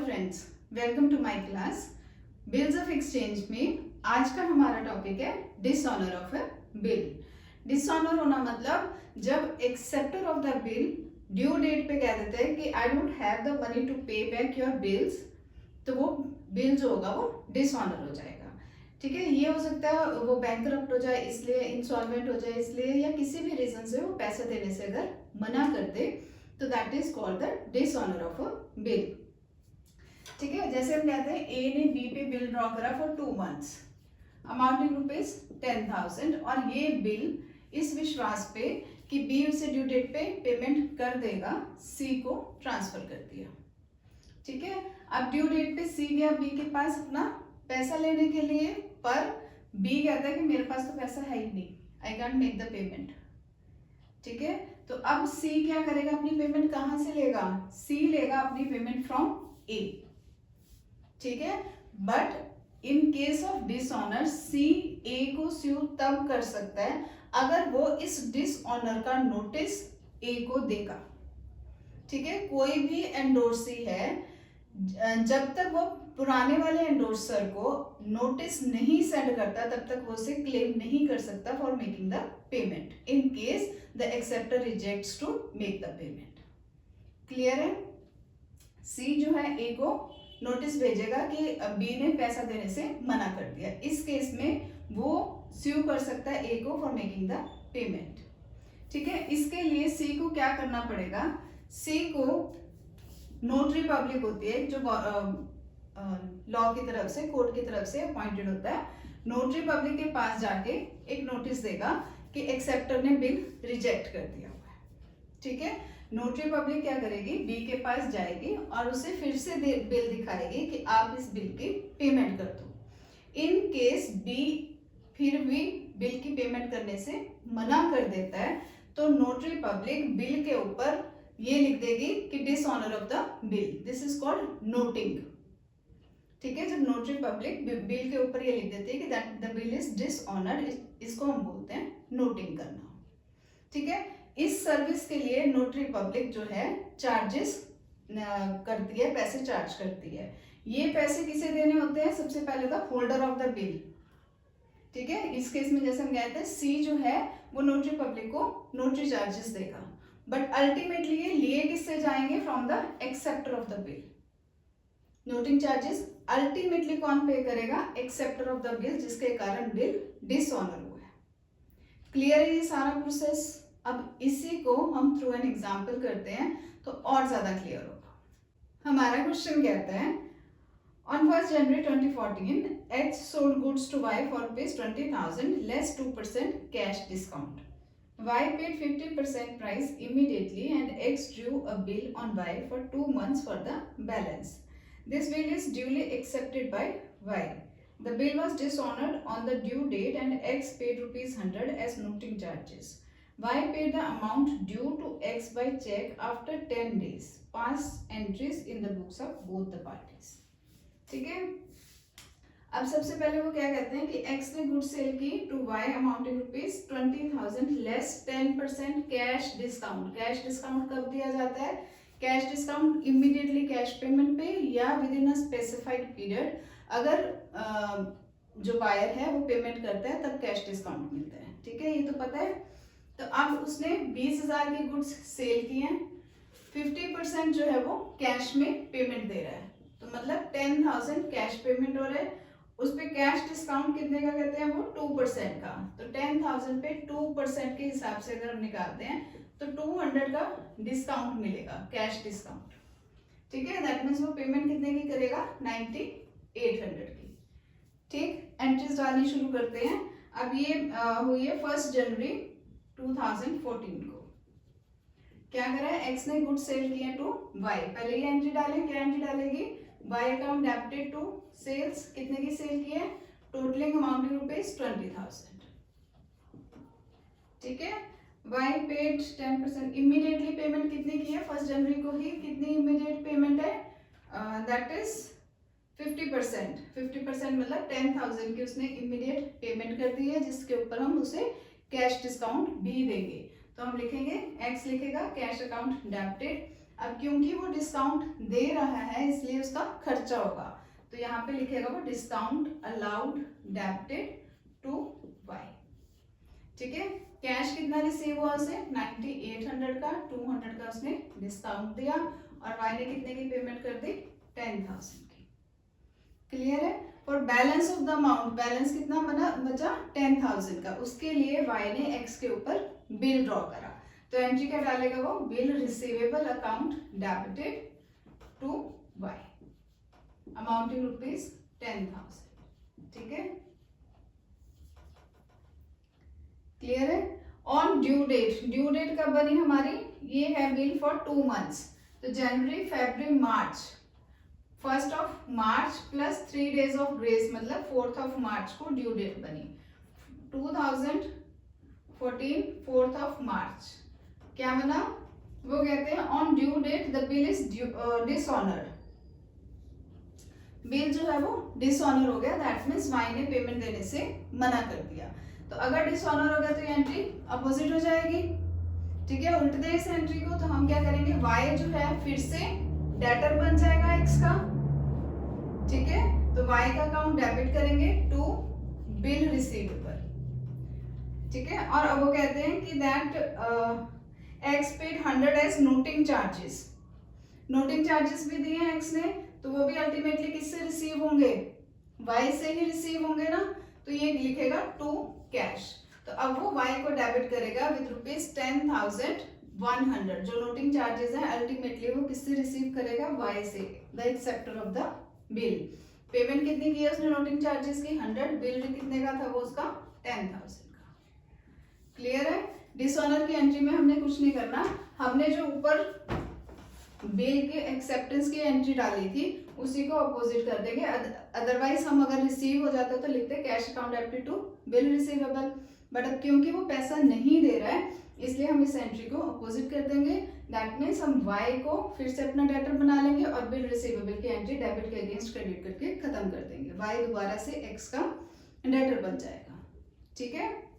Friends, welcome to my class bills of exchange में आज का हमारा टॉपिक है dishonour of a bill. Dishonour होना मतलब जब acceptor of the bill due date पे कह देते हैं कि I don't have the money to pay back your bills, तो वो बिल जो होगा वो डिसऑनर हो जाएगा। ठीक है, ये हो सकता है वो बैंकरप्ट हो जाए इसलिए, इंसॉल्वेंट हो जाए इसलिए, या किसी भी रीजन से वो पैसे देने से अगर मना कर दे तो that is called the dishonour of a bill. ठीक है, जैसे हम कहते हैं ए ने बी पे बिल ड्रॉ करा फॉर 2 मंथ्स अमाउंटिंग रुपीज 10,000 और ये बिल इस विश्वास पे कि बी उसे ड्यू डेट पे पेमेंट कर देगा सी को ट्रांसफर कर दिया। ठीक है, अब ड्यू डेट पे सी गया बी के पास अपना पैसा लेने के लिए, पर बी कहता है कि मेरे पास तो पैसा है ही नहीं, I can't make the payment. ठीक है, तो अब सी क्या करेगा, अपनी पेमेंट कहां से लेगा? सी लेगा अपनी पेमेंट फ्रॉम ए। ठीक है, but in case of dishonour C A को स्यू तब कर सकता है अगर वो इस डिसऑनर का नोटिस ए को देगा। ठीक है, कोई भी एंडोर्सी है जब तक वो पुराने वाले एंडोर्सर को नोटिस नहीं सेंड करता तब तक वो उसे क्लेम नहीं कर सकता for making the payment in case the acceptor rejects to make the payment. Clear है? सी जो है ए को नोटिस भेजेगा कि बी ने पैसा देने से मना कर दिया। इस केस में वो स्यू कर सकता है ए को फॉर मेकिंग द पेमेंट। ठीक है, इसके लिए सी को क्या करना पड़ेगा? सी को नोटरी पब्लिक होती है जो लॉ की तरफ से, कोर्ट की तरफ से अपॉइंटेड होता है, नोटरी पब्लिक के पास जाके एक नोटिस देगा कि एक्सेप्टर ने बिल रिजेक्ट कर दिया हुआ है। ठीक है, नोटरी पब्लिक क्या करेगी, बी के पास जाएगी और उसे फिर से बिल दिखाएगी कि आप इस बिल की पेमेंट कर दो। इन केस बी फिर भी बिल की पेमेंट करने से मना कर देता है तो नोटरी पब्लिक बिल के ऊपर ये लिख देगी कि dishonour of the bill, this is called noting. ठीक है, जब नोटरी पब्लिक बिल के ऊपर ये लिख देती है कि that the bill is dishonoured, इसको हम बोलते हैं नोटिंग करना। ठीक है, इस सर्विस के लिए नोटरी पब्लिक जो है चार्जेस करती है, पैसे चार्ज करती है। ये पैसे किसे देने होते हैं? सबसे पहले तो होल्डर ऑफ द बिल। ठीक है, इस केस में जैसे हम कहते हैं सी जो है वो नोटरी पब्लिक को नोटरी चार्जेस देगा, बट अल्टीमेटली ये लिए किससे जाएंगे? From the acceptor of the bill. Noting charges ultimately कौन पे करेगा? एक्सेप्टर ऑफ द बिल, जिसके कारण बिल डिसऑनर हुआ है। क्लियर है ये सारा प्रोसेस? अब इसी को हम थ्रू एन एग्जाम्पल करते हैं तो और ज्यादा क्लियर होगा। हमारा क्वेश्चन कहता है On 1st January 2014, X sold goods to Y for rupees 20,000 less 2% cash discount. Y paid 50% price immediately and X drew a bill on Y for 2 months for the balance. This bill is duly accepted by Y. The bill was dishonored on the due date and X paid rupees 100 as noting charges. Y paid the amount due to X by check after 10 days. Pass entries in the books of both the parties. ठीक है, अब सबसे पहले वो क्या कहते हैं कि X ने गुड सेल की to Y amounting rupees 20,000 less 10% cash discount. Cash discount कब दिया जाता है? Cash discount immediately cash payment पे या within a specified period, अगर जो बायर है वो पेमेंट करता है तब कैश डिस्काउंट मिलता है। ठीक है, ये तो पता है। तो अब उसने 20,000 की गुड्स सेल की हैं, 50% जो है वो कैश में पेमेंट दे रहा है, तो मतलब 10,000 कैश पेमेंट हो रहा है, उस पे कैश डिस्काउंट कितने का कहते हैं? वो 2% का। तो 10,000 पे 2% के हिसाब से अगर हम निकालते हैं तो 200 का डिस्काउंट मिलेगा, कैश डिस्काउंट। ठीक है, दैट मीन्स वो पेमेंट कितने की करेगा? 9800 की। ठीक, एंट्रीज डालनी शुरू करते हैं। अब ये हुई है 1 जनवरी 2014 को। क्या करा है? X ने गुड सेल किया टू Y। पहले ये एंट्री डालें, क्या एंट्री डालेगी? Y account debited to sales, कितने की सेल की है? Totalling amounting rupees 20,000। ठीक है, Y पेड 10%, इमीडिएटली पेमेंट कितनी की है? 1 जनवरी को ही। कितनी इमीडिएट पेमेंट है? That is 50%। 50% मतलब 10,000 की उसने इमीडिएट पेमेंट कर दी है, जिसके ऊपर हम उसे कैश डिस्काउंट भी देंगे। तो हम लिखेंगे X लिखेगा कैश अकाउंट डेबिटेड अब क्योंकि वो डिस्काउंट दे रहा है इसलिए उसका खर्चा होगा, तो यहाँ पे लिखेगा वो discount allowed debited to Y. ठीक है, कैश कितना रिसीव हुआ उसे 9800 का, 200 का उसने डिस्काउंट दिया और वाई ने कितने की पेमेंट कर दी 10,000 की। क्लियर है। For balance of the amount, balance कितना बचा 10,000 का, उसके लिए वाई ने एक्स के ऊपर बिल ड्रॉ करा, तो एंट्री क्या डालेगा वो, bill receivable account debited to Y amounting rupees 10,000। ठीक है, क्लियर है। On due date, due date कब बनी हमारी, ये है बिल फॉर 2 मंथ्स, तो जनवरी फरवरी मार्च, 1st of March plus 3 days of grace मतलब 4th ऑफ मार्च को ड्यू डेट बनी। 2014 4th ऑफ मार्च क्या बना, वो कहते हैं on due date the bill is dishonoured, bill जो है वो डिसऑनर हो गया, दैट मीन्स वाई ने पेमेंट देने से मना कर दिया। तो अगर डिसऑनर हो गया तो ये एंट्री अपोजिट हो जाएगी। ठीक है, उल्ट दे इस एंट्री को, तो हम क्या करेंगे, वाई जो है फिर से डेटर बन जाएगा एक्स का। ठीक है, तो वाई का अकाउंट डेबिट करेंगे टू बिल रिसीवेबल। ठीक है, और अब वो कहते हैं कि that X paid 100 as noting charges, noting charges भी दिए हैं एक्स ने, तो वो भी अल्टीमेटली किससे रिसीव होंगे, वाई से ही रिसीव होंगे ना, तो ये लिखेगा टू कैश। तो अब वो वाई को डेबिट करेगा विद रुपीज 10,100, जो नोटिंग चार्जेस हैं अल्टीमेटली वो किससे रिसीव करेगा, वाई से, the acceptor of the bill. Payment कितनी की है उसने नोटिंग चार्जेस की 100, बिल कितने का था वो उसका 10,000 का। क्लियर है। डिसऑनर की एंट्री में हमने कुछ नहीं करना, हमने जो ऊपर बिल के एक्सेप्टेंस की एंट्री डाली थी उसी को अपोजिट कर देंगे। अदरवाइज हम अगर रिसीव हो जाता तो लिखते cash account debited to bill receivable, but अब क्योंकि वो पैसा नहीं दे रहा है इसलिए हम इस एंट्री को अपोजिट कर देंगे। दैट मीन्स हम वाई को फिर से अपना डेटर बना लेंगे और बिल रिसीवेबल की एंट्री डेबिट के अगेंस्ट क्रेडिट करके खत्म कर देंगे, वाई दोबारा से एक्स का डेटर बन जाएगा। ठीक है,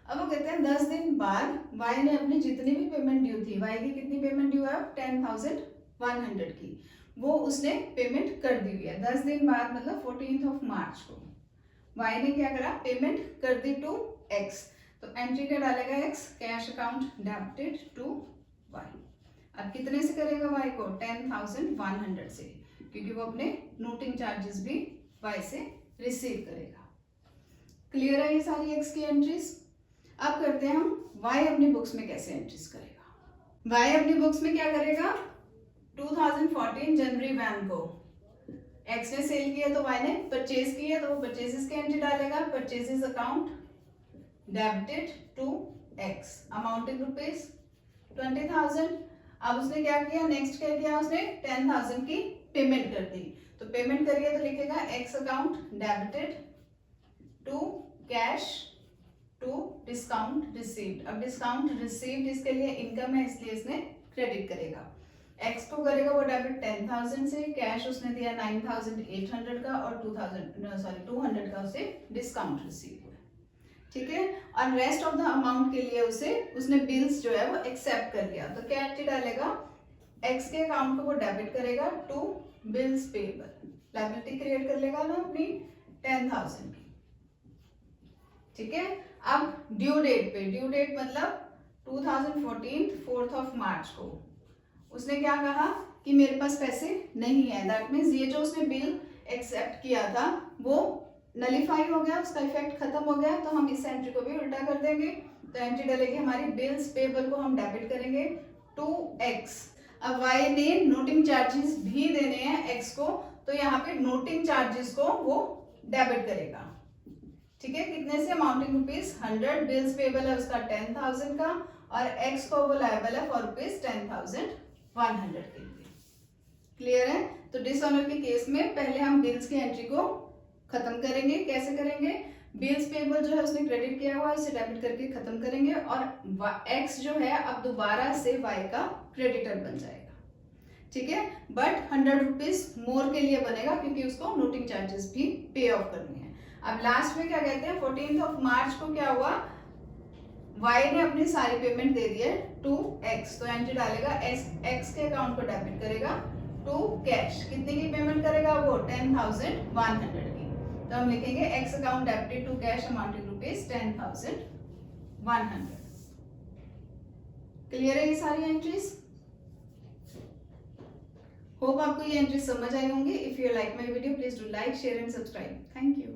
अब वो कहते हैं 10 दिन बाद वाई ने अपनी जितनी भी पेमेंट ड्यू थी, वाई की कितनी पेमेंट ड्यू है 10,100 की, वो उसने पेमेंट कर दी हुई है। 10 दिन बाद मतलब 14th ऑफ मार्च को वाई ने क्या करा, पेमेंट कर दी टू एक्स, तो एंट्री क्या डालेगा X, cash account debited to Y. अब कितने से करेगा वाई को, 10,100 से, क्योंकि वो अपने नोटिंग चार्जेस भी वाई से रिसीव करेगा। क्लियर है ये सारी एक्स की एंट्रीज। अब करते हैं हम वाई अपनी बुक्स में कैसे एंट्रीज करेगा। वाई अपनी बुक्स में क्या करेगा, 2014 जनवरी 1 को एक्स ने सेल किया तो वाई ने परचेज किया, तो वो परचेजेस की एंट्री डालेगा, purchases account debited to X amounting rupees 20,000। अब उसने क्या किया, नेक्स्ट क्या किया, उसने 10,000 की पेमेंट कर दी, तो पेमेंट करिए तो लिखेगा X account debited to cash to discount received. अब डिस्काउंट रिसीव्ड इसके लिए इनकम है इसलिए इसने क्रेडिट करेगा, एक्स को करेगा वो डेबिट 10,000 से, कैश उसने दिया 9,800 का और 200 का उसे डिस्काउंट रिसीव हुआ। ठीक है, और रेस्ट ऑफ द अमाउंट के लिए उसने बिल्स जो है वो एक्सेप्ट कर लिया, तो क्या एंट्री डालेगा, एक्स के अकाउंट को वो डेबिट करेगा to bills payable, liability create कर लेगा ना अपनी 10,000 की। ठीक है, अब ड्यू डेट पे, ड्यू डेट मतलब 2014 4th ऑफ मार्च को उसने क्या कहा कि मेरे पास पैसे नहीं है, दैट मीन्स ये जो उसने बिल एक्सेप्ट किया था वो नलीफाई हो गया, उसका इफेक्ट खत्म हो गया, तो हम इस एंट्री को भी उल्टा कर देंगे, तो एंट्री डलेगी हमारी बिल्स पेबल को हम डेबिट करेंगे टू एक्स। अब वाई ने नोटिंग चार्जेस भी देने हैं एक्स को, तो यहाँ पे नोटिंग चार्जेस को वो डेबिट करेगा। ठीक है, कितने से, अमाउंटिंग रुपीज 100, बिल्स पेबल है उसका 10,000 का और एक्स को वो लायबल है फॉर रुपीज 10,100 के लिए। क्लियर है। तो डिसऑनर के केस में पहले हम बिल्स की एंट्री को खत्म करेंगे। कैसे करेंगे, बिल्स पेबल जो है उसने क्रेडिट किया हुआ है उसे डेबिट करके खत्म करेंगे और एक्स जो है अब दोबारा से वाई का क्रेडिटर बन जाएगा। ठीक है, बट 100 रुपीज मोर के लिए बनेगा क्योंकि उसको नोटिंग चार्जेस भी पे ऑफ करने हैं। अब लास्ट में क्या कहते हैं, 14th ऑफ मार्च को क्या हुआ, वाई ने अपनी सारी पेमेंट दे दी है टू एक्स, तो एंट्री डालेगा एक्स के अकाउंट को डेबिट करेगा टू कैश। कितने की पेमेंट करेगा वो? 10,100 की। तो हम लिखेंगे X account debited to cash amounting rupees 10,100। Clear है ये सारी एंट्रीज? होप आपको ये एंट्रीज समझ आई होंगी। If you like my video please do like, share and subscribe. Thank you.